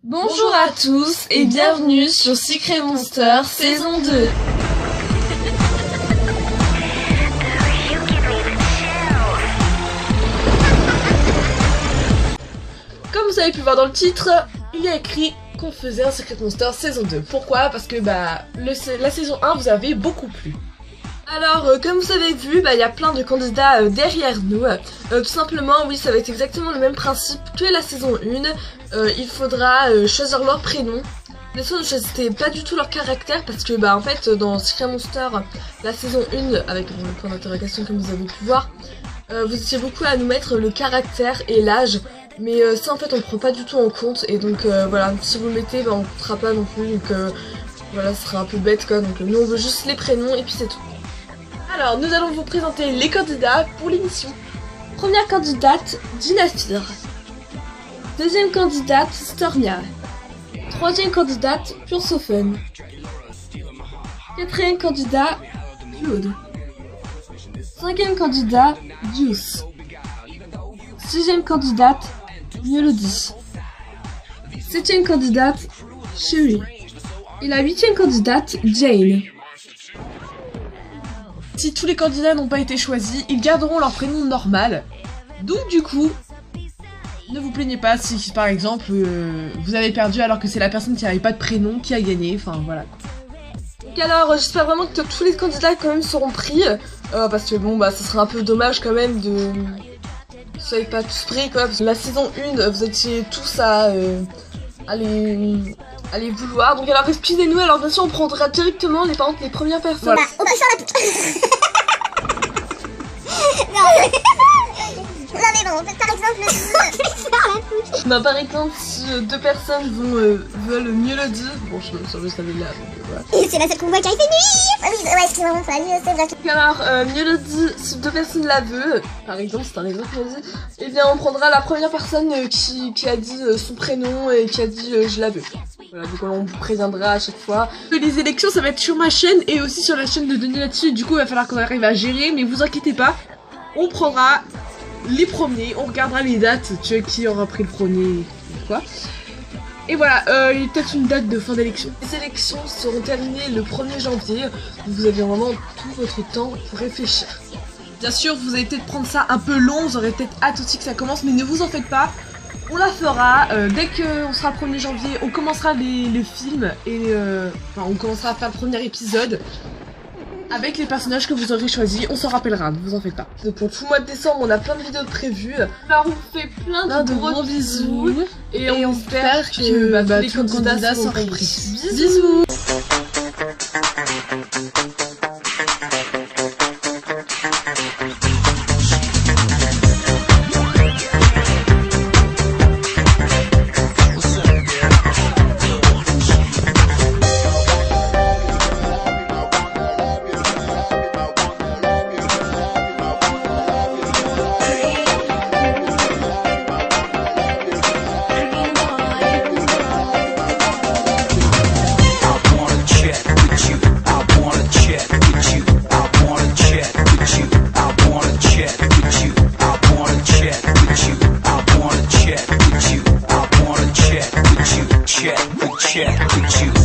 Bonjour à tous et bienvenue sur Secret Monster saison 2. Comme vous avez pu voir dans le titre, il y a écrit qu'on faisait un Secret Monster saison 2. Pourquoi? Parce que la saison 1 vous avait beaucoup plu. Alors, comme vous avez vu, il y a plein de candidats derrière nous. Tout simplement, oui, ça va être exactement le même principe que la saison 1. Il faudra choisir leur prénom. Bien sûr, ne choisissez pas du tout leur caractère parce que, en fait, dans Secret Monster, la saison 1, avec le point d'interrogation comme vous avez pu voir, vous étiez beaucoup à nous mettre le caractère et l'âge. Mais ça, en fait, on ne prend pas du tout en compte. Et donc, voilà, si vous le mettez, on ne comptera pas non plus. Donc, voilà, ce sera un peu bête, quoi. Donc, nous, on veut juste les prénoms et puis c'est tout. Alors, nous allons vous présenter les candidats pour l'émission. Première candidate, Dinafir. Deuxième candidate, Stormia. Troisième candidate, Pursofen. Quatrième candidat, Claude. Cinquième candidat, Juice. Sixième candidate, Melody. Septième candidate, Sherry. Et la huitième candidate, Jane. Si tous les candidats n'ont pas été choisis, ils garderont leur prénom normal. Donc du coup, ne vous plaignez pas si par exemple vous avez perdu alors que c'est la personne qui n'avait pas de prénom qui a gagné, enfin voilà. Donc alors j'espère vraiment que tous les candidats quand même seront pris, parce que ça serait un peu dommage quand même de... Vous soyez pas tous pris quoi, parce que la saison 1 vous étiez tous à les vouloir. Donc alors excusez-nous, alors bien sûr on prendra directement les premières personnes. Voilà. On va faire la pute. Non mais bon, par exemple par exemple si deux personnes veulent Melody, bon je savais là donc voilà. Et c'est la seule qu'on voit qui a fait nuit. Ah oui, ouais, excusez-moi, c'est vrai. Donc alors Melody, si deux personnes la veulent, par exemple c'est un exemple Melody, eh bien on prendra la première personne qui a dit son prénom et qui a dit je la veux. Voilà, donc on vous préviendra à chaque fois. Les élections ça va être sur ma chaîne et aussi sur la chaîne de Denis là-dessus, du coup il va falloir qu'on arrive à gérer, mais vous inquiétez pas, on prendra les premiers, on regardera les dates, qui aura pris le premier, quoi. Et voilà, il y a peut-être une date de fin d'élection. Les élections seront terminées le 1er janvier, vous avez vraiment tout votre temps pour réfléchir. Bien sûr, vous allez peut-être prendre ça un peu long, vous aurez peut-être hâte aussi que ça commence, mais ne vous en faites pas. On la fera, dès qu'on sera le 1er janvier, on commencera les films, et on commencera à faire le premier épisode. Avec les personnages que vous aurez choisis, on s'en rappellera, ne vous en faites pas. Donc pour tout le mois de décembre, on a plein de vidéos prévues. Alors on vous fait plein de gros bisous. Et on espère que tous les candidats seront pris. Bisous. Check with you.